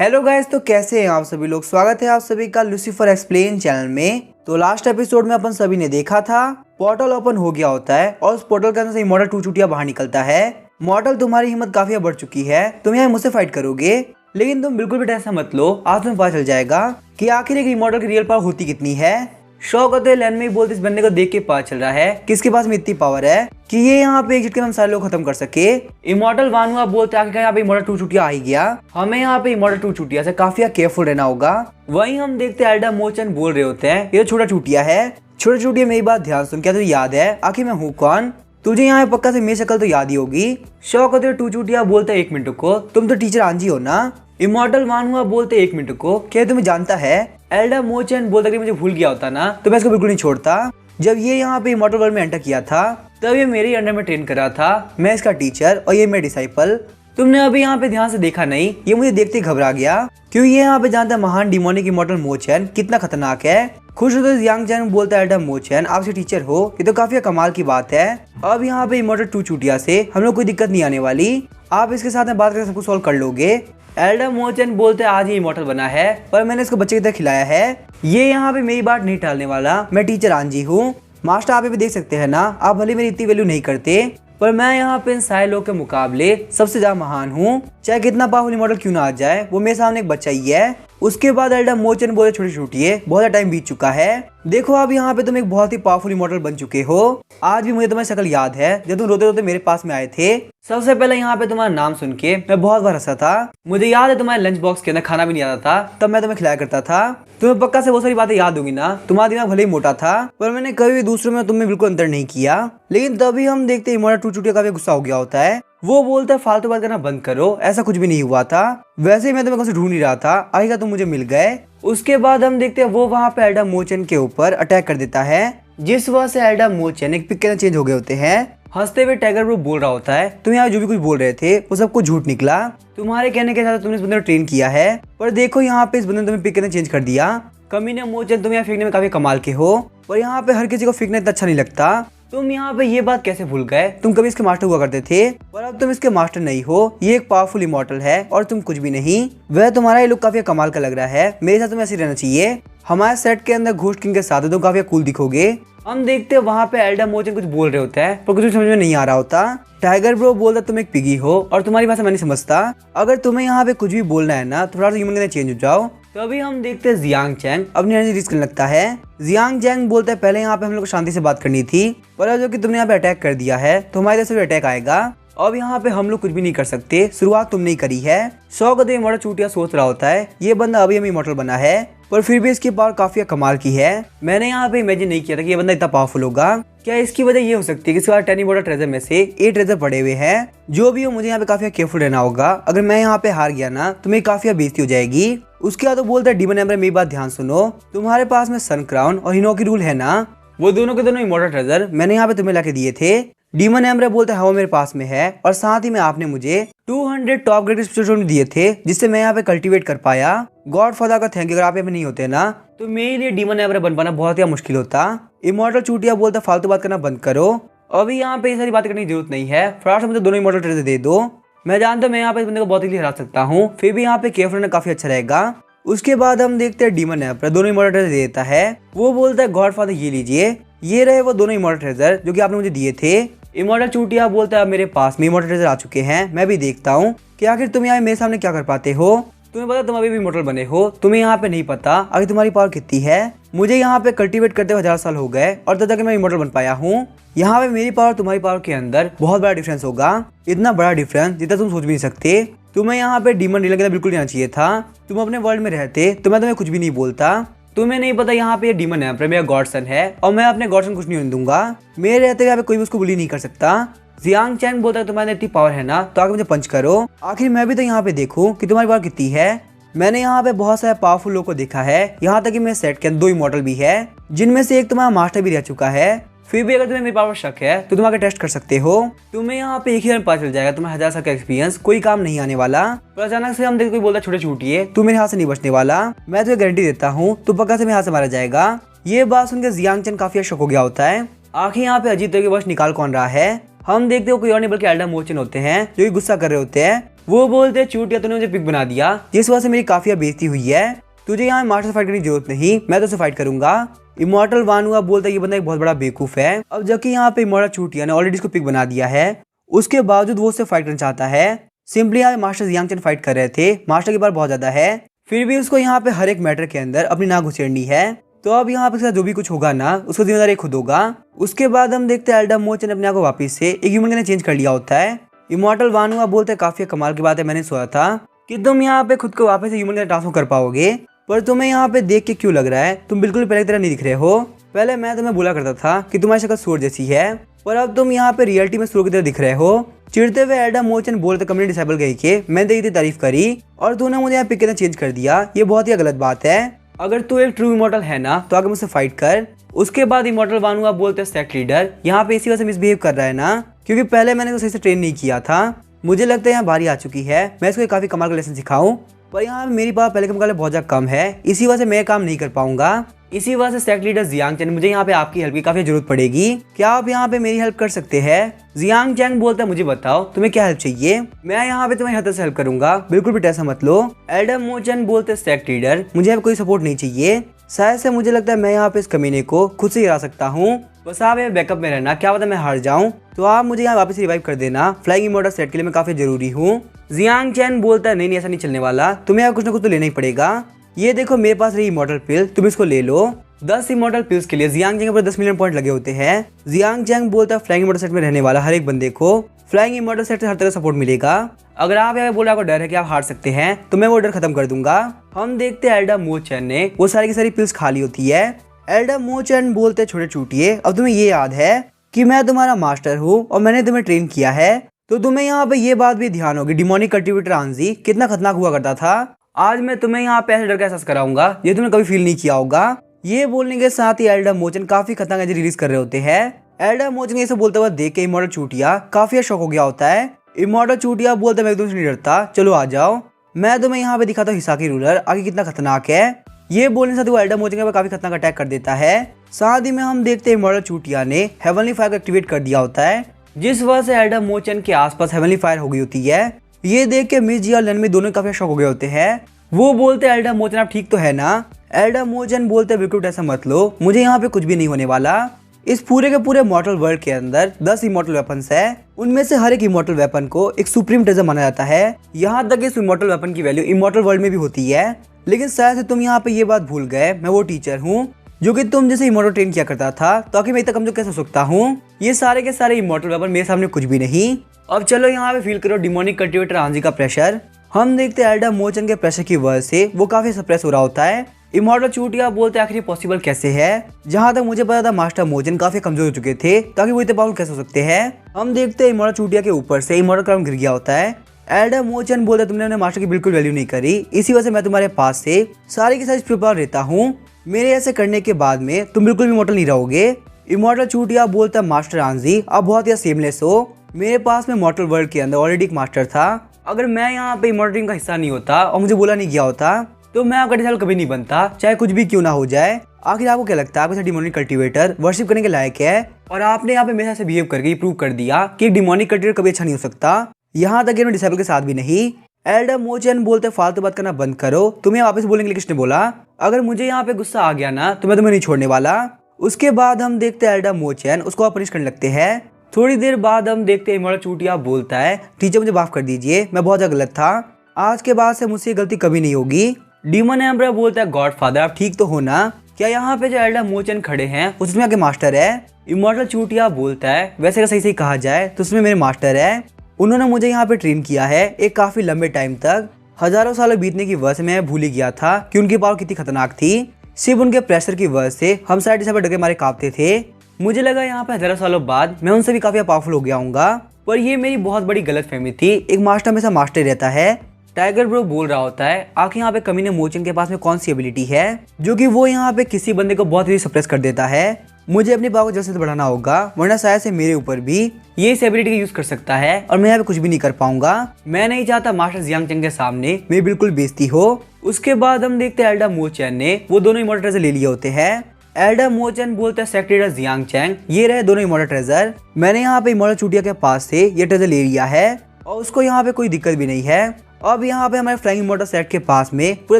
Hello guys, तो कैसे हैं आप सभी लोग। स्वागत है आप सभी का लूसीफर एक्सप्लेन चैनल में। तो लास्ट एपिसोड में अपन सभी ने देखा था पोर्टल ओपन हो गया होता है और उस पोर्टल के अंदर से इमॉर्टल टू चूटिया बाहर निकलता है। मॉर्टल, तुम्हारी हिम्मत काफी बढ़ चुकी है, तुम यहाँ मुझसे फाइट करोगे, लेकिन तुम बिल्कुल भी टेंशन मत लो, आज तुम्हें पता चल जाएगा कि आखिर एक इमॉर्टल की रियल पावर होती कितनी है। शौक होते लैंड में बोलते इस बंदे को देख के पता चल रहा है कि इसके पास में इतनी पावर है कि ये यहाँ पे एक झटके में हम सारे लोग खत्म कर सके। इमॉर्टल वानुआ बोलते आखिर यहाँ पे इमॉर्टल टू चूटिया आ ही गया, हमें यहाँ पे इमॉर्टल टू चूटिया से काफी केयरफुल रहना होगा। वहीं हम देखते एल्डा मोचन बोल रहे होते हैं, ये तो छोटा चूटिया है। छोटा चूटिया मेरी बात ध्यान सुन, क्या तुझे याद है आखिर मैं हूँ कौन? तुझे यहाँ पक्का से मेरी शक्ल तो याद ही होगी। शौक होते टू चूटिया बोलते 1 मिनट को, तुम तो टीचर आंजी हो ना। इमॉर्टल वानुआ बोलते 1 मिनट को, क्या तुम्हें जानता है? एल्डा मोचन बोलता कि मुझे भूल गया होता ना तो मैं इसको बिल्कुल नहीं छोड़ता। जब ये यहाँ पे इमॉर्टल वर्ल्ड में एंटर किया था तब ये मेरे अंडर में ट्रेन कर रहा था, मैं इसका टीचर और ये मेरा डिसाइपल। तुमने अभी यहाँ पे ध्यान से देखा नहीं, ये मुझे देखते ही घबरा गया क्योंकि ये यहाँ पे जानता है महान डिमोनिक इमॉर्टल मोचन कितना खतरनाक है। खुश होते यांग चैन बोलता है एल्डा मोचन आपसे टीचर हो, ये तो काफी कमाल की बात है। अब यहाँ पे इमॉर्टल टू चूटिया से हम लोग कोई दिक्कत नहीं आने वाली, आप इसके साथ में बात करके सब कुछ सॉल्व कर लोगे। एल्डा मोचन बोलते आज ही इमॉर्टल बना है पर मैंने इसको बच्चे की तरह खिलाया है, ये यहाँ पे मेरी बात नहीं टालने वाला, मैं टीचर आंजी हूँ। मास्टर आप भी देख सकते हैं ना, आप भले मेरी इतनी वैल्यू नहीं करते पर मैं यहाँ पे इन सारे लोग के मुकाबले सबसे ज्यादा महान हूँ। चाहे कितना पावरफुल इमॉर्टल क्यों ना आ जाए, वो मेरे सामने एक बच्चा ही है। उसके बाद एल्डा मोचन बोले छोटी छोटी है, बहुत टाइम बीत चुका है, देखो अब यहाँ पे तुम एक बहुत ही पावरफुल इमॉर्टल बन चुके हो। आज भी मुझे तुम्हारी शक्ल याद है जब तुम रोते रोते मेरे पास में आए थे। सबसे पहले यहाँ पे तुम्हारा नाम सुन के मैं बहुत बार हंसा था, मुझे याद है तुम्हारे लंच बॉक्स के अंदर खाना भी नहीं आता था, तब मैं तुम्हें खिलाया करता था। तुम्हें पक्का से वो सारी बातें याद होगी ना। तुम्हारा दिमाग भले ही मोटा था पर मैंने कभी भी दूसरों में तुम्हें बिल्कुल अंतर नहीं किया। लेकिन तभी हम देखते इमॉर्टल टू चूटिया काफी गुस्सा हो गया होता है, वो बोलता है फालतू बात करना बंद करो, ऐसा कुछ भी नहीं हुआ था, वैसे ही मैं तुम्हें कहीं से ढूंढ नहीं रहा था, आएगा तुम मुझे मिल गए। उसके बाद हम देखते हैं वो वहाँ पे एल्डा मोचन के ऊपर अटैक कर देता है, जिस वजह से एल्डा मोचन एक पिक के अंदर चेंज हो गए होते हैं। हंसते हुए टाइगर ब्रो बोल रहा होता है तुम यहाँ जो भी कुछ बोल रहे थे वो सब कुछ झूठ निकला, तुम्हारे कहने के साथ तुमने इस बंदे को ट्रेन किया है, पर देखो यहाँ पे इस बंदे ने तुम्हें पिक के अंदर चेंज कर दिया। कमीने मोचन तुम यहाँ फेंकने में काफी कमाल के हो और यहाँ पे हर किसी को फेंकना इतना अच्छा नहीं लगता। तुम यहाँ पे ये बात कैसे भूल गए, तुम कभी इसके मास्टर हुआ करते थे पर अब तुम इसके मास्टर नहीं हो, ये एक पावरफुल इमॉर्टल है और तुम कुछ भी नहीं। वह तुम्हारा ये लुक काफी कमाल का लग रहा है, मेरे साथ तुम्हें ऐसे रहना चाहिए, हमारे सेट के अंदर घोस्ट किंग के साथ तुम काफी कूल दिखोगे। हम देखते हैं वहाँ पे एल्डा मोचन कुछ बोल रहे होते हैं पर कुछ समझ में नहीं आ रहा होता। टाइगर ब्रो बोलता तुम एक पिगी हो और तुम्हारी भाषा मैं नहीं समझता, अगर तुम्हें यहाँ पे कुछ भी बोलना है ना थोड़ा सा ह्यूमन के अंदर चेंज हो जाओ। तभी हम देखते हैं जियांग चैंग अपनी एनर्जी रिस्क करने लगता है। जियांग चैंग बोलता है पहले यहाँ पे हम लोग को शांति से बात करनी थी पर अब जो कि तुमने यहाँ पे अटैक कर दिया है तो हमारी तरफ से भी अटैक आएगा, अब यहाँ पे हम लोग कुछ भी नहीं कर सकते, शुरुआत तुमने ही करी है। शौक इमॉर्टल चूटिया सोच रहा होता है ये बंदा अभी हमें इमॉर्टल बना है पर फिर भी इसकी पावर काफी कमाल की है, मैंने यहाँ पे इमेजिन नहीं किया था कि ये बंदा इतना पावरफुल होगा। क्या इसकी वजह ये हो सकती है कि इसके बाद 10 इमॉर्टल ट्रेजर में से 8 ट्रेजर पड़े हुए हैं, जो भी हो मुझे यहाँ पे काफी केयरफुल रहना होगा, अगर मैं यहाँ पे हार गया ना तो मेरी काफी बेइज्जती हो जाएगी। उसके बाद तो बोलता है डीमन एम्बर मेरी बात ध्यान सुनो, तुम्हारे पास में सन क्राउन और हिनोकी रूल है ना, वो दोनों के दोनों इमॉर्टल ट्रेजर मैंने यहाँ पे तुम्हें लाके दिए थे। डीमन एम्बर बोलता है हाँ मेरे पास में है और साथ ही में आपने मुझे 200 टॉप ग्रेड स्पेशल दिए थे जिससे मैं यहाँ पे कल्टीवेट कर पाया। गॉड फादर का थैंक यू, अगर आप यहाँ पे नहीं होते ना तो मेरे लिए डीमन एम्बर बन पाना बहुत ही मुश्किल होता। इमॉर्टल चूटिया बोलता फालतू बात करना बंद करो, अभी यहाँ पे ये सारी बात करने की जरूरत नहीं है, फटाफट मुझे दोनों इमॉर्टल ट्रेजर दे दो, मैं जानता हूँ मैं यहाँ पे इस बंदे को बहुत ही हरा सकता हूँ, फिर भी यहाँ पे केयरफुल रहना काफी अच्छा रहेगा। उसके बाद हम देखते हैं डीमन एम्पर दोनों इमॉर्टल ट्रेजर दे देता है, वो बोलता है गॉड फादर ये लीजिए, ये रहे वो दोनों इमॉर्टल ट्रेजर जो कि आपने मुझे दिए थे। इमॉर्टल चूटिया बोलता है अब मेरे पास में इमॉर्टल ट्रेजर आ चुके हैं, मैं भी देखता हूँ कि आखिर तुम यहाँ मेरे सामने क्या कर पाते हो। तुम्हें पता तुम अभी भी इमॉर्टल बने हो, तुम्हें यहाँ पे नहीं पता आखिर तुम्हारी पावर कितनी है, मुझे यहाँ पे कल्टीवेट करते हुए 1000 साल हो गए और तब तक मैं इमॉर्टल बन पाया हूँ। यहाँ पे मेरी पावर तुम्हारी पावर के अंदर बहुत बड़ा डिफरेंस होगा, इतना बड़ा डिफरेंस जितना तुम सोच भी नहीं सकते। तुम्हें यहाँ पे डीमन डीलर के बिल्कुल नहीं आना चाहिए था, तुम अपने वर्ल्ड में रहते तो मैं तुम्हें कुछ भी नहीं बोलता। तुम्हें नहीं पता यहाँ पे डीमन एम्पर मेरा गॉडसन है और मैं अपने गॉडसन कुछ नहीं होने दूंगा, मेरे रहते यहाँ पे कोई भी उसको बुली नहीं कर सकता। जियांग चैंग बोलता है तुम्हारे इतनी पावर है ना तो आगे मुझे पंच करो, आखिर मैं भी तो यहाँ पे देखूं कि तुम्हारी पावर कितनी है। मैंने यहाँ पे बहुत सारे पावरफुल लोगों को देखा है, यहाँ तक कि मेरे सेट के अंदर 2 इमॉर्टल भी है जिनमें से एक तुम्हारा मास्टर भी रह चुका है, फिर भी अगर तुम्हें मेरी पावर शक है तो तुम आगे टेस्ट कर सकते हो। तुम्हें यहाँ पे एक ही दिन पता चल जाएगा, तुम्हें 1000 साल का एक्सपीरियंस कोई काम नहीं आने वाला। पर अचानक से हम देखते कोई बोलता छोटे छूटिए, तू मेरे हाथ से नहीं बचने वाला, मैं तुझे गारंटी देता हूँ तू पक्का से मेरे हाथ से मारा जाएगा। ये बात सुनकर जियांग चैन काफी शक हो गया होता है, आखिर यहाँ पे अजीत के वश निकाल कौन रहा है। हम देखते हो कोई और नहीं बल्कि एल्डा मोचन होते हैं जो कि गुस्सा कर रहे होते हैं। वो बोलते हैं चूतिया तूने मुझे पिक बना दिया, जिस वजह से मेरी काफी बेइज्जती हुई है, तुझे यहाँ मास्टर से फाइट करने की जरूरत नहीं, मैं तो उसे फाइट करूंगा। इमॉर्टल वानुआ बोलता है ये बंदा एक बहुत बड़ा बेवकूफ है। अब जबकि यहाँ पे इमॉर्टल चूतिया ने ऑलरेडी इसको पिक बना दिया है, उसके बावजूद वो उससे फाइट करना चाहता है। सिंपली यहाँ मास्टर जियांग चैन फाइट कर रहे थे, मास्टर की बार बहुत ज्यादा है, फिर भी उसको यहाँ पे हर एक मैटर के अंदर अपनी नाक घुसेड़नी है। तो अब यहाँ पे जो भी कुछ होगा ना उसको जिम्मेदारी खुद होगा। उसके बाद हम देखते हैं एल्डा मोचन अपने आप को वापस से एक ह्यूमन ने चेंज कर लिया होता है। इमॉर्टल वानुआ बोलते हैं काफी कमाल की बात है, मैंने सोचा था कि तुम यहाँ पे खुद को वापस से ह्यूमन में ट्रांसफर कर पाओगे, पर तुम्हें यहाँ पे देख के क्यों लग रहा है तुम बिल्कुल पहले की तरह नहीं दिख रहे हो। पहले मैं तुम्हें बोला करता था कि तुम्हारी शक्ल सूर जैसी है, पर अब तुम यहाँ पे रियलिटी में सूर की तरह दिख रहे हो। चिढ़ते हुए एल्डा मोचन बोलते कम्युनिटी डिसेबल गई कि मैंने तेरी तारीफ करी और तूने मुझे यहाँ पिक के चेंज कर दिया, ये बहुत ही गलत बात है। अगर तू एक ट्रू इमॉर्टल है ना तो आगे मुझसे फाइट कर। उसके बाद इमॉर्टल वानुआ बोलते हैं सेक्ट लीडर यहाँ पे इसी वजह से मिसबिहेव कर रहा है ना, क्योंकि पहले मैंने तो सही से ट्रेन नहीं किया था। मुझे लगता है यहाँ बारी आ चुकी है मैं इसको काफी कमाल का लेसन सिखाऊं, पर यहाँ मेरी पावर पहले के मुकाबले बहुत ज्यादा कम है, इसी वजह से मैं काम नहीं कर पाऊंगा। इसी वजह से सेक्ट लीडर जियांग चैन मुझे यहाँ पे आपकी हेल्प की काफी जरूरत पड़ेगी, क्या आप यहाँ पे मेरी हेल्प कर सकते हैं? जियांग चैन बोलता है मुझे बताओ तुम्हें क्या हेल्प चाहिए, मैं यहाँ पे तुम्हें हद से हेल्प करूंगा, बिल्कुल भी टेंशन मत लो। एल्डा मोचन बोलते सेक्ट लीडर मुझे यहाँ पे कोई सपोर्ट नहीं चाहिए, शायद से मुझे लगता है मैं यहाँ पे इस कमीने को खुद से गिरा सकता हूँ, बस आप ये बैकअप में रहना, क्या पता मैं हार जाऊं तो आप मुझे यहाँ वापस रिवाइव कर देना, फ्लाइंग इमॉर्टल सेट के लिए मैं काफी जरूरी हूँ। जियांग चैन बोलता है नहीं ऐसा नहीं चलने वाला, तुम्हें यहाँ कुछ ना कुछ तो लेना ही पड़ेगा। ये देखो मेरे पास रही इमॉर्टल पिल, तुम इसको ले लो। 10 इमॉर्टल पिल्स के लिए जियांग चैंग पर 10 मिलियन पॉइंट लगे होते हैं। जियांग चैंग बोलता है फ्लाइंग इमॉर्टल सेट में रहने वाला हर एक बंदे को फ्लाइंग इमॉर्टल सेट से हर तरह सपोर्ट मिलेगा। अगर आप यहाँ बोला आपको डर है कि आप हार सकते हैं तो मैं वो डर खत्म कर दूंगा। हम देखते हैं एल्डा मोचन ने वो सारी की सारी पिल्स खा ली होती है। एल्डा मोचन बोलते छोटे चूटिए अब तुम्हें ये याद है कि मैं तुम्हारा मास्टर हूँ और मैंने तुम्हें ट्रेन किया है, तो तुम्हें यहाँ पे ये बात भी ध्यान होगी डिमोनिक कल्टिवेटर आंजी कितना खतरनाक हुआ करता था। आज मैं तुम्हें यहाँ पे ऐसे डर का एहसास कराऊंगा ये तुमने कभी फील नहीं किया होगा। ये बोलने के साथ ही एल्डा मोचन काफी खतरनाक एनर्जी रिलीज कर रहे होते हैं। एल्डा मोचन ये सब बोलते हुए देख के इमॉर्टल चूटिया काफी शौक हो गया होता है। इमॉर्टल चूटिया बोलते मैं तुमसे नहीं डरता, चलो आ जाओ मैं तुम्हें यहाँ पे दिखाता हूँ हिसाकी रूलर आगे कितना खतरनाक है। ये बोलने से वो एल्डा मोचन के काफी खतरनाक अटैक कर देता है। साथ ही में हम देखते हैं इमॉर्टल चूटिया ने हेवनली फायर को एक्टिवेट कर दिया होता है, जिस वजह से एल्डा मोचन के आसपास हेवनली फायर हो गई होती है। ये देख के मिस जी और लनमी दोनों काफी शौक हो गए होते हैं। वो बोलते हैं एल्डा मोचन आप ठीक तो है ना? एल्डा मोचन बोलते बिल्कुल टेंशन मत लो, मुझे यहाँ पे कुछ भी नहीं होने वाला। इस पूरे के पूरे इमॉर्टल वर्ल्ड के अंदर 10 इमॉर्टल वेपन्स है, उनमें से हर एक इमॉर्टल वेपन को एक सुप्रीम ट्रेजर माना जाता है। यहाँ तक इस इमॉर्टल वेपन की वैल्यू इमॉर्टल वर्ल्ड में भी होती है। लेकिन शायद से तुम यहाँ पे ये बात भूल गए मैं वो टीचर हूँ जो कि तुम जैसे इमॉर्टल ट्रेन किया करता था, ताकि मैं इतना कमजोर कैसे हो सकता हूँ। ये सारे के सारे इमॉर्टल वेपन मेरे सामने कुछ भी नहीं। अब चलो यहाँ पे फील करो डिमोनिक कल्टिवेटर आंजी का प्रेशर। हम देखते हैं एल्डा मोचन के प्रेशर की वजह से वो काफी सप्रेस हो रहा होता है। इमॉर्टल चूटिया बोलते आखिर पॉसिबल कैसे है? जहाँ तक मुझे पता था मास्टर मोचन काफी कमजोर हो चुके थे, ताकि वो इतने पावरफुल कैसे हो सकते हैं। हम देखते हैं इमॉर्टल चूटिया के ऊपर से इमॉर्टल क्राउन गिर गया होता है। एल्डा मोचन बोलते तुमने अपने मास्टर की बिल्कुल वैल्यू नहीं करी, इसी वजह से मैं तुम्हारे पास से सारी की सारी प्रिपेयर रहता हूँ। मेरे ऐसे करने के बाद में तुम बिल्कुल भी इमॉर्टल नहीं रहोगे। इमॉर्टल चूटिया बोलता मास्टर आंजी आप बहुत ही सेमलेस हो, मेरे पास में मॉर्टल वर्ल्ड के अंदर ऑलरेडी एक मास्टर था। अगर मैं यहाँ पे इमॉर्टल टीम का हिस्सा नहीं होता और मुझे बोला नहीं गया होता तो मैं आपका डिसाइड कभी नहीं बनता, चाहे कुछ भी क्यों ना हो जाए। आखिर आपको क्या लगता है आपको डिमोनिक कल्टिवेटर वर्शिप करने के लायक है? और आपने यहाँ पे मेरे साथ बिहेव करके प्रूव कर दिया कि डिमोनिक कल्टिवेटर कभी अच्छा नहीं हो सकता, यहाँ तक कि डिसेबल के साथ भी नहीं। एल्डा मोचन बोलते फालतू बात करना बंद करो, तुम्हें वापस बोलने के लिए किसने बोला? अगर मुझे यहाँ पे गुस्सा आ गया ना तो मैं तुम्हें नहीं छोड़ने वाला। उसके बाद हम देखते हैं एल्डा मोचन उसको पनिश करने लगते हैं। थोड़ी देर बाद हम देखते हैं इमॉर्टल चूटिया बोलता है टीचर मुझे माफ कर दीजिए, मैं बहुत ज्यादा गलत था, आज के बाद से मुझसे गलती कभी नहीं होगी। डीमन एम्परर बोलता है गॉड फादर आप ठीक तो हो ना? क्या यहाँ पे जो एल्डा मोचन खड़े हैं उसमें आगे मास्टर है? इमॉर्टल चूटिया बोलता है वैसे अगर सही सही कहा जाए तो उसमें मेरे मास्टर है, उन्होंने मुझे यहाँ पे ट्रेन किया है एक काफी लंबे टाइम तक। हजारों सालों बीतने की वजह से मैं भूल ही गया था कि उनकी पावर कितनी खतरनाक थी। सिर्फ उनके प्रेशर की वजह से हम सारे डिसेबल डगे मारे कांपते थे। मुझे लगा यहाँ पे हजारों सालों बाद मैं उनसे भी काफी पावरफुल हो गया हूँगा, पर ये मेरी बहुत बड़ी गलतफहमी थी। एक मास्टर हमेशा मास्टर रहता है। टाइगर ब्रो बोल रहा होता है आखिर यहाँ पे कमीने मोचन के पास में कौन सी एबिलिटी है जो कि वो यहाँ पे किसी बंदे को बहुत ही सप्रेस कर देता है। मुझे अपनी पावर को जल्द से बढ़ाना होगा, वरना शायद से मेरे ऊपर भी ये इस एबिलिटी का यूज कर सकता है और मैं यहाँ पे कुछ भी नहीं कर पाऊंगा। मैं नहीं चाहता मास्टर जियांग चंग के सामने मेरी बिल्कुल बेइज्जती हो। उसके बाद हम देखते हैं एल्डा मोचन ने वो दोनों इमॉर्टल ट्रेजर ले लिए होते हैं। एल्डा मोचन बोलता है सेक्रेटरी जियांग चैंग ये रहे दोनों इमॉर्टल ट्रेजर, मैंने यहाँ पे इमॉर्टल चूटिया के पास से ये ट्रेजर ले लिया है। और उसको यहाँ पे कोई दिक्कत भी नहीं है। अब यहाँ पे हमारे फ्लाइंग इमॉर्टल सेट के पास में पूरे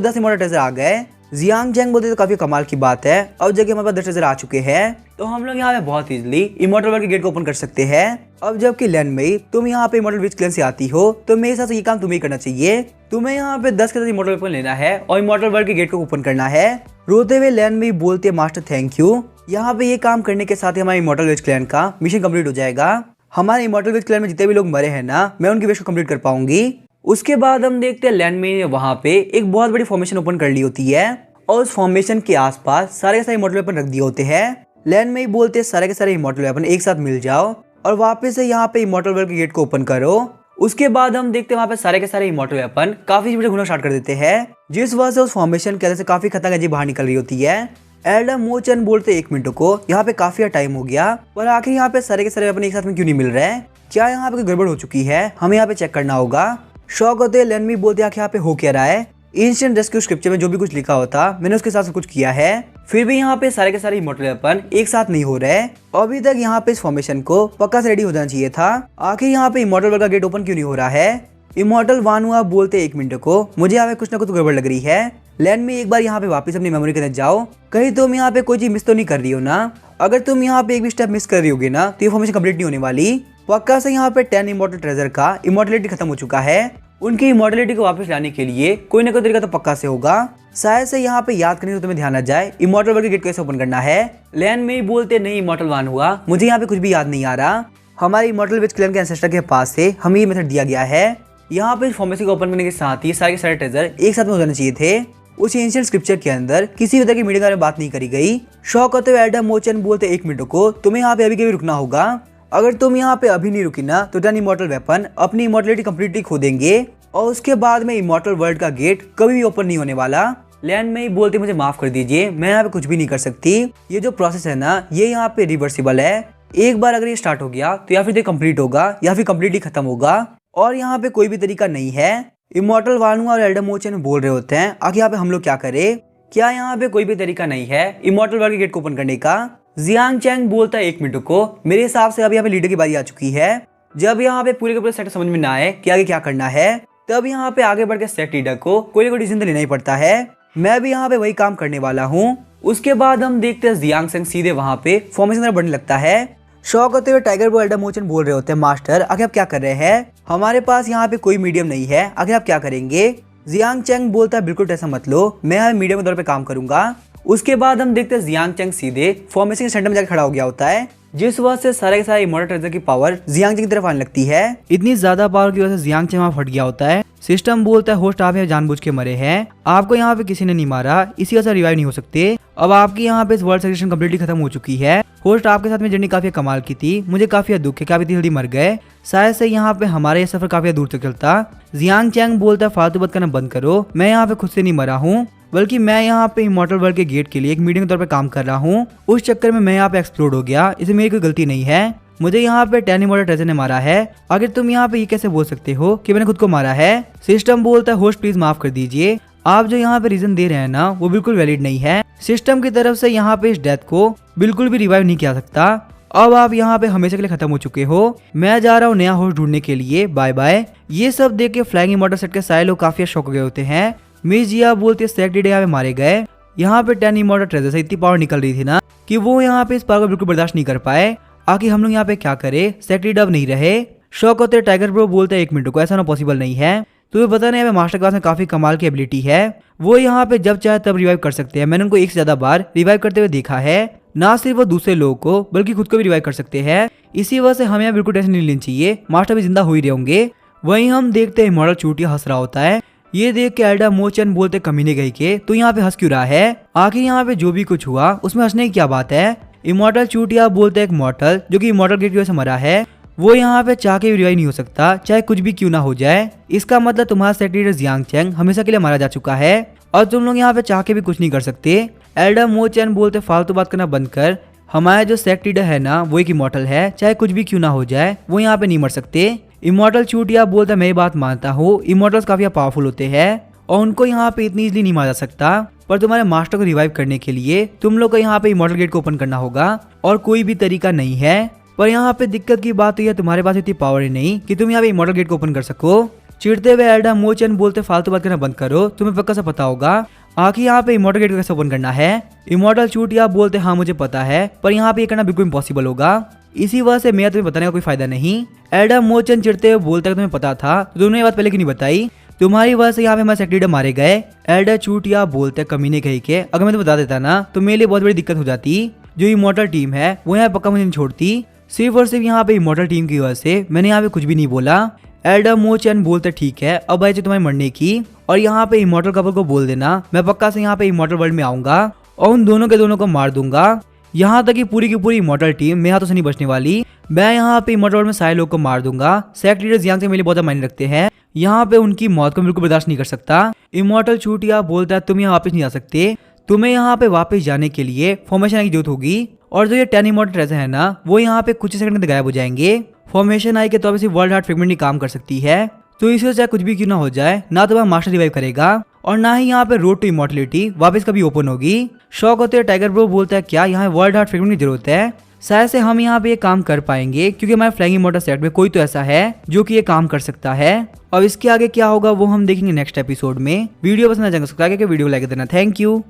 10 इमॉर्टल ट्रेजर आ गए। जियांग चैंग बोलते तो काफी कमाल की बात है। अब जगह हमारे पास 10 ट्रेजर आ चुके हैं, तो हम लोग यहाँ पे बहुत इजीली इमॉर्टल वर्ल्ड के गेट को ओपन कर सकते हैं। अब जबकि लैन में तुम यहाँ पे इमॉर्टल विच क्लैन से आती हो, तो मेरे हिसाब से ये काम तुम्हें करना चाहिए। तुम्हें यहाँ पे 10 के 10 इमॉर्टल वेपन लेना है और इमॉर्टल वर्ल्ड के गेट को ओपन करना है। रोते हुए लैन में बोलते मास्टर थैंक यू। यहाँ पे ये काम करने के साथ ही हमारे इमॉर्टल विच क्लैन का मिशन कंप्लीट हो जाएगा। हमारे इमॉर्टल विच क्लैन में जितने भी लोग मरे हैं ना, मैं उनकी विश को कंप्लीट कर पाऊंगी। उसके बाद हम देखते हैं लैंड में वहाँ पे एक बहुत बड़ी फॉर्मेशन ओपन कर ली होती है और उस फॉर्मेशन के आसपास सारे के सारे इमॉर्टल वेपन रख दिए होते हैं। लैंड में ही बोलते हैं सारे के सारे इमॉर्टल वेपन एक साथ मिल जाओ और वापस से यहाँ पे इमॉर्टल वर्ल्ड के गेट को ओपन करो। उसके बाद हम देखते हैं वहाँ पे सारे के सारे इमॉर्टल वेपन काफी स्पीड घूमना स्टार्ट कर देते हैं, जिस वजह से उस फॉर्मेशन के अंदर से काफी खतरनाक अजीब बाहर निकल रही होती है। एल्डर मोचन बोलते 1 मिनट को, यहाँ पे काफी टाइम हो गया पर आखिर यहाँ पे सारे के सारे वेपन एक साथ में क्यों नहीं मिल रहे हैं? क्या यहाँ पे कोई गड़बड़ हो चुकी है? हमें यहाँ पे चेक करना होगा। शौक होते हैं लैंड में बोलते आखिर यहाँ पे हो क्या रहा है? इंस्टेंट रेस्क्यू स्क्रिप्चर में जो भी कुछ लिखा होता मैंने उसके साथ कुछ किया है, फिर भी यहाँ पे सारे के सारे इमॉर्टल वेपन एक साथ नहीं हो रहे। अभी तक यहाँ पे इस फॉर्मेशन को पक्का से रेडी हो जाना चाहिए था। आखिर यहाँ पे इमॉर्टल वर्ल्ड का गेट ओपन क्यों नहीं हो रहा है? इमॉर्टल वानुआ बोलते 1 मिनट को, मुझे यहाँ पे कुछ ना कुछ गड़बड़ लग रही है। लैंड में एक बार यहाँ पे वापस अपनी मेमोरी के अंदर जाओ, कहीं तुम यहाँ पे कोई चीज मिस तो नहीं कर रही हो ना? अगर तुम यहाँ पे एक भी स्टेप मिस कर रही होगी ना, तो ये फॉर्मेशन कंप्लीट नहीं होने वाली। पक्का से यहाँ पे 10 इमॉर्टल ट्रेजर का इमॉर्टलिटी खत्म हो चुका है। उनकी इमॉर्टलिटी को वापस लाने के लिए कोई ना कोई तरीका तो पक्का से होगा। शायद से यहाँ पे याद करने से तुम्हें ध्यान आ जाए इमॉर्टल वर्ल्ड के गेट कैसे ओपन करना है। लैंड में ही बोलते नहीं इमॉर्टल वान हुआ, मुझे यहाँ पे कुछ भी याद नहीं आ रहा। हमारे इमॉर्टल विच क्लैन के एंसेस्टर के पास से हमें ये मेथड दिया गया है। यहाँ पे फॉर्मेशन को ओपन करने के साथ ही सारे के सारे ट्रेजर एक साथ में हो जाने चाहिए थे। उस एंशिएंट स्क्रिप्चर के अंदर किसी भी तरह की मीडिया के बारे में बात नहीं करी गई। शौक होते हुए एल्डर मोचन बोलते 1 मिनट को, तुम्हें यहाँ पे अभी के भी रुकना होगा। अगर तुम यहाँ पे अभी नहीं रुकी ना, तो 10 इमॉर्टल वेपन अपनी इमॉर्टलिटी कंप्लीटली खो देंगे और उसके बाद में इमॉर्टल वर्ल्ड का गेट कभी भी ओपन नहीं होने वाला। लैंड में ही बोलते मुझे माफ कर दीजिए, मैं यहाँ पे कुछ भी नहीं कर सकती। ये जो प्रोसेस है ना, ये यहाँ पे रिवर्सिबल है। एक बार अगर ये स्टार्ट हो गया तो या फिर ये कंप्लीट होगा या फिर कंप्लीटली खत्म होगा और यहाँ पे कोई भी तरीका नहीं है। इमॉर्टल वानुआ और एल्डर मोचन बोल रहे होते हैं आखिर यहाँ पे हम लोग क्या करें? क्या यहाँ पे कोई भी तरीका नहीं है इमॉर्टल वर्ल्ड के गेट को ओपन करने का? जियांग चैंग बोलता है 1 मिनट को, मेरे हिसाब से अभी यहाँ पे लीडर की बारी आ चुकी है। जब यहाँ पे पूरे के पूरे सेट समझ में ना आए कि आगे क्या करना है, तब यहाँ पे आगे बढ़ के सेट लीडर को कोई ना कोई डिसीजन तो लेना ही पड़ता है। मैं भी यहाँ पे वही काम करने वाला हूँ। उसके बाद हम देखते हैं जियांग चैंग सीधे वहाँ पे फॉर्मेशन बढ़ने लगता है। शौक होते हुए टाइगर बो एल्डर मोचन बोल रहे होते हैं मास्टर आखिर आप क्या कर रहे हैं? हमारे पास यहाँ पे कोई मीडियम नहीं है, आखिर आप क्या करेंगे? जियांग चैंग बोलता है बिल्कुल टेंशन मत लो, मैं यहाँ मीडियम के तौर पे काम करूंगा। उसके बाद हम देखते हैं जियांग चैंग सीधे फॉर्मेशन के सेंटर में जाकर खड़ा हो गया होता है, जिस वजह से सारे के सारे इमॉर्टल ट्रेजर की पावर जियांग चैंग की तरफ आने लगती है। इतनी ज्यादा पावर की वजह से जियांग चैंग वहाँ फट गया होता है। सिस्टम बोलता है होस्ट आप यहाँ जानबूझ के मरे हैं, आपको यहाँ पे किसी ने नहीं मारा, इसी वजह से रिवाइव नहीं हो सकते। अब आपकी यहाँ पे इस वर्ल्ड सेक्शन कम्प्लीटली खत्म हो चुकी है। होस्ट आपके साथ में जर्नी काफी कमाल की थी, मुझे काफी दुख है कि आप इतनी जल्दी मर गए। शायद से यहाँ पे हमारा ये सफर काफी दूर तक चलता। जियांग चैंग बोलता है फालतू बात करना बंद करो, मैं यहाँ पे खुद से नहीं मरा हूँ, बल्कि मैं यहाँ पे इमॉर्टल वर्ल्ड के गेट के लिए एक मीडियम के तौर पे काम कर रहा हूँ। उस चक्कर में मैं यहाँ पे एक्सप्लोड हो गया, इसमें मेरी कोई गलती नहीं है। मुझे यहाँ पे 10 इमॉर्टल ट्रेजर ने मारा है। अगर तुम यहाँ पे ये कैसे बोल सकते हो कि मैंने खुद को मारा है? सिस्टम बोलता है होस्ट प्लीज माफ कर दीजिए, आप जो यहाँ पे रीजन दे रहे हैं ना, वो बिल्कुल वैलिड नहीं है। सिस्टम की तरफ से यहाँ पे इस डेथ को बिल्कुल भी रिवाइव नहीं किया सकता। अब आप यहाँ पे हमेशा के लिए खत्म हो चुके हो। मैं जा रहा हूँ नया होस्ट ढूंढने के लिए, बाय बाय। ये सब देख के फ्लाइंग इमॉर्टल सेट के सारे लोग काफी शौक हो गए होते हैं। मिस जिया बोलते सेलेक्टेड यहाँ पे मारे गए। यहाँ पे 10 इमॉर्टल ट्रेजर से इतनी पावर निकल रही थी ना कि वो यहाँ पे इस पावर को बिल्कुल बर्दाश्त नहीं कर पाए। आखिर हम लोग यहाँ पे क्या करें? सेलेक्टेड अब नहीं रहे। शौक होते टाइगर ब्रो बोलते 1 मिनट को, ऐसा ना पॉसिबल नहीं है। तुम्हें पता नहीं है मास्टर क्लास में काफी कमाल की एबिलिटी है, वो यहाँ पे जब चाहे तब रिवाइव कर सकते हैं। मैंने उनको एक से ज्यादा बार रिवाइव करते हुए देखा है। ना सिर्फ वो दूसरे लोगों को बल्कि खुद को भी रिवाइव कर सकते हैं। इसी वजह से हमें बिल्कुल टेंशन नहीं लेनी चाहिए, मास्टर भी जिंदा हो ही रहे होंगे। वहीं हम देखते हैं इमॉर्टल चूटिया हंस रहा होता है। ये देख के एल्डर मोचन बोलते कमीने गई के तो यहाँ पे हंस क्यों रहा है? आखिर यहाँ पे जो भी कुछ हुआ उसमें हंसने की क्या बात है? इमॉर्टल चूटिया बोलते एक मॉर्टल जो कि इमॉर्टल गेट की वजह से मरा है, वो यहाँ पे चाह के भी रिवाइव नहीं हो सकता, चाहे कुछ भी क्यों ना हो जाए। इसका मतलब तुम्हारा सेक्रेटरी जियांग चैंग हमेशा के लिए मारा जा चुका है और तुम लोग यहाँ पे चाह के भी कुछ नहीं कर सकते। एल्डर मोचन बोलते फालतू बात करना बंद कर, हमारा जो सेक्रेटरी है ना वो एक इमॉर्टल है, चाहे कुछ भी क्यों ना हो जाए वो यहाँ पे नहीं मर सकते। इमॉर्टल चूटिया बोलता मैं ये बात मानता हूँ, इमॉर्टल्स काफी पावरफुल होते हैं और उनको यहाँ पे इतनी इजीली नहीं मारा जा सकता, पर तुम्हारे मास्टर को रिवाइव करने के लिए तुम लोग को यहाँ पे इमॉर्टल गेट को ओपन करना होगा और कोई भी तरीका नहीं है। पर यहाँ पे दिक्कत की बात तो यह तुम्हारे पास इतनी पावर ही नहीं कि तुम यहाँ पे इमॉर्टल गेट को ओपन कर सको। चिढ़ते हुए एल्डा मोचन बोलते फालतू बात करना बंद करो, तुम्हें पक्का सा पता होगा आखिर यहाँ पे इमॉर्टल गेट को कैसे ओपन करना है। इमॉर्टल चूटिया बोलते हाँ मुझे पता है, पर यहाँ पे ये करना बिल्कुल इम्पॉसिबल होगा, इसी वजह से मैं तुम्हें बताने का कोई फायदा नहीं। एल्डा मोचन चिढ़ते हुए बोलता है तुम्हें पता था तो तुमने ये बात पहले क्यों नहीं बताई, तुम्हारी वजह से यहाँ पे हमारे सेक्रेटरी मारे गए। एल्डा चूटिया बोलते कमीने कहीं के, अगर मैं तुम्हें बता देता ना तो मेरे लिए बहुत बड़ी दिक्कत हो जाती, जो इमॉर्टल टीम है वो यहाँ पक्का मुझे नहीं छोड़ती, सिर्फ और सिर्फ यहाँ पे इमॉर्टल टीम की वजह से मैंने यहाँ पे कुछ भी नहीं बोला। एल्डा मोचन बोलते ठीक है अब आई तुम्हारे मरने की, और यहाँ पे इमॉर्टल कपल को बोल देना मैं पक्का से यहाँ पे इमॉर्टल वर्ल्ड में आऊंगा और उन दोनों के दोनों को मार दूंगा। यहाँ तक कि पूरी की पूरी इमॉर्टल टीम मेरे हाथों से नहीं बचने वाली, मैं यहाँ पे इमॉर्टल वर्ल्ड में सारे लोग को मार दूंगा। सेक्ट लीडर्स यहाँ से मेरे लिए बहुत मायने रखते हैं, यहाँ पे उनकी मौत को बिल्कुल बर्दाश्त नहीं कर सकता। इमॉर्टल चूटिया बोलता है तुम यहाँ वापस नहीं आ सकते, तुम्हें यहाँ पे वापस जाने के लिए फॉर्मेशन की जरूरत होगी, और जो ये 10 इमॉर्टल ट्रेजर है ना वो यहाँ पे कुछ सेकंड में गायब हो जाएंगे। फॉर्मेशन आई के तौर पे वर्ल्ड हार्ट फ्रेगमेंट ही काम कर सकती है, तो इससे चाहे कुछ भी क्यों ना हो जाए, ना तो वह मास्टर रिवाइव करेगा और ना ही यहाँ पे रोड टू इमॉर्टलिटी वापस कभी ओपन होगी। शौक होते हैं टाइगर ब्रो बोलता है क्या यहाँ वर्ल्ड हार्ट फ्रेगमेंट की जरूरत है, शायद से हम यहाँ पे ये काम कर पाएंगे क्योंकि हमारे फ्लाइंग इमॉर्टल सेट में कोई तो ऐसा है जो कि ये काम कर सकता है। अब इसके आगे क्या होगा वो हम देखेंगे नेक्स्ट एपिसोड में। वीडियो पसंद आ जाएगा सब्सक्राइब करके वीडियो लाइक देना। Thank you.